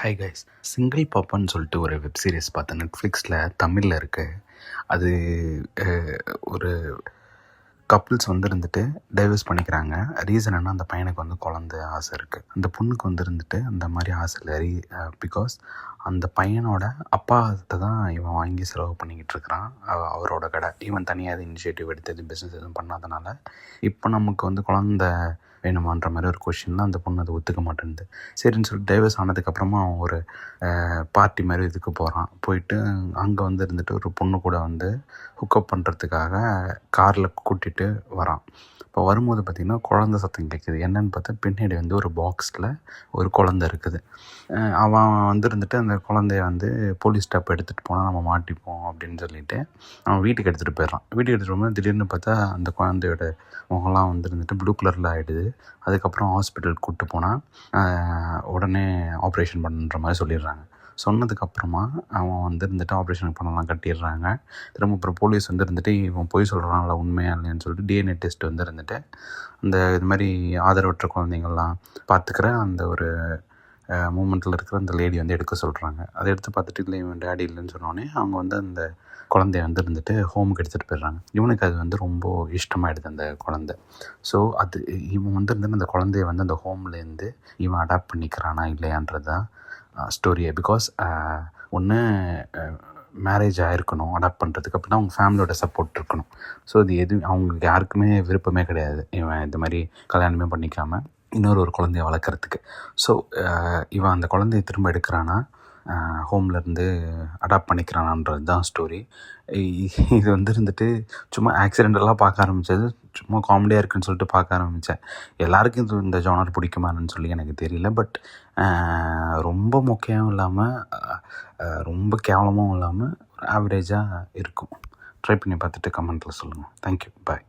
Hi guys, single பாப்பான்னு சொல்லிட்டு ஒரு web series பார்த்தேன். நெட்ஃப்ளிக்ஸில் தமிழில் இருக்குது. அது ஒரு கப்புள்ஸ் இருந்துட்டு டைவர்ஸ் பண்ணிக்கிறாங்க. ரீசன் என்ன, அந்த பையனுக்கு குழந்த ஆசை இருக்குது. அந்த பொண்ணுக்கு இருந்துட்டு அந்த மாதிரி ஆசை இல்லை. பிகாஸ் அந்த பையனோட அப்பாத்தை தான் இவன் வாங்கி செலவு பண்ணிக்கிட்டு இருக்கிறான். அவரோட கடை. இவன் தனியாக இனிஷியேட்டிவ் எடுத்து எதுவும் பிஸ்னஸ் எதுவும் பண்ணாதனால இப்போ நமக்கு குழந்த வேணுமான்ற மாதிரி ஒரு கொஷின்லாம் அந்த பொண்ணு அதை ஒத்துக்க மாட்டேன்து. சரின்னு சொல்லிட்டு டைவர்ஸ் ஆனதுக்கப்புறமா அவன் ஒரு பார்ட்டி மாதிரி இதுக்கு போகிறான். போயிட்டு அங்கே இருந்துட்டு ஒரு பொண்ணு கூட ஹுக்கப் பண்ணுறதுக்காக காரில் கூட்டிகிட்டு வரான். இப்போ வரும்போது பார்த்திங்கன்னா குழந்த சத்தம் கேட்குது. என்னென்னு பார்த்தா பின்னாடி ஒரு பாக்ஸில் ஒரு குழந்த இருக்குது. அவன் இருந்துட்டு அந்த குழந்தைய போலீஸ் ஸ்டாப் எடுத்துகிட்டு போனால் நம்ம மாட்டிப்போம் அப்படின்னு சொல்லிட்டு அவன் வீட்டுக்கு எடுத்துகிட்டு போயிடறான். வீட்டுக்கு எடுத்துகிட்டு போகும்போது திடீர்னு பார்த்தா அந்த குழந்தையோட முகம்லாம் இருந்துட்டு ப்ளூ கலரில் ஆகிடுது. அதுக்கப்புறம் ஹாஸ்பிட்டலுக்கு கூப்பிட்டு போனால் உடனே ஆப்ரேஷன் பண்ணுற மாதிரி சொல்லிடுறாங்க. சொன்னதுக்கப்புறமா அவன் இருந்துட்டு ஆப்ரேஷன் பண்ணலாம் கட்டிடுறாங்க. திரும்ப அப்புறம் போலீஸ் இருந்துட்டு இவன் போய் சொல்கிறான்ல உண்மையா இல்லைன்னு சொல்லிட்டு டிஎன்ஏ டெஸ்ட் இருந்துட்டு அந்த இது மாதிரி ஆதரவற்ற குழந்தைங்கள்லாம் பார்த்துக்கிற அந்த ஒரு மூமெண்ட்டில் இருக்கிற அந்த லேடி எடுக்க சொல்கிறாங்க. அதை எடுத்து பார்த்துட்டு இல்லை இவன் டேடி இல்லைன்னு சொன்னோடனே அவங்க அந்த குழந்தைய இருந்துட்டு ஹோமுக்கு எடுத்துகிட்டு போயிடுறாங்க. இவனுக்கு அது ரொம்ப இஷ்டமாயிடுது அந்த குழந்தை. ஸோ அது இவன் இருந்துட்டு அந்த குழந்தைய அந்த ஹோம்லேருந்து இவன் அடாப்ட் பண்ணிக்கிறானா இல்லையான்றது தான் ஸ்டோரியே. பிகாஸ் ஒன்று மேரேஜ் ஆகிருக்கணும் அடாப்ட் பண்ணுறதுக்கு, அப்படின்னா அவங்க ஃபேமிலியோட சப்போர்ட் இருக்கணும். ஸோ இது எதுவும் அவங்களுக்கு யாருக்குமே விருப்பமே கிடையாது இவன் இந்த மாதிரி கல்யாணமே பண்ணிக்காமல் இன்னொரு குழந்தைய வளர்க்குறதுக்கு. ஸோ இவன் அந்த குழந்தைய திரும்ப எடுக்கிறானா, ஹோம்லேருந்து அடாப்ட் பண்ணிக்கிறானான்றது தான் ஸ்டோரி. இது இருந்துட்டு சும்மா ஆக்சிடெண்டலாக பார்க்க ஆரம்பித்தது, சும்மா காமெடியாக இருக்குன்னு சொல்லிட்டு பார்க்க ஆரம்பித்தேன். எல்லாருக்கும் இந்த ஜானர் பிடிக்குமான்னு சொல்லி எனக்கு தெரியல. பட் ரொம்ப மொக்கையாகவும் இல்லாமல் ரொம்ப கேவலமாகவும் இல்லாமல் ஒரு ஆவரேஜாக இருக்கும். ட்ரை பண்ணி பார்த்துட்டு கமெண்ட்டில் சொல்லுங்கள். தேங்க்யூ, பாய்.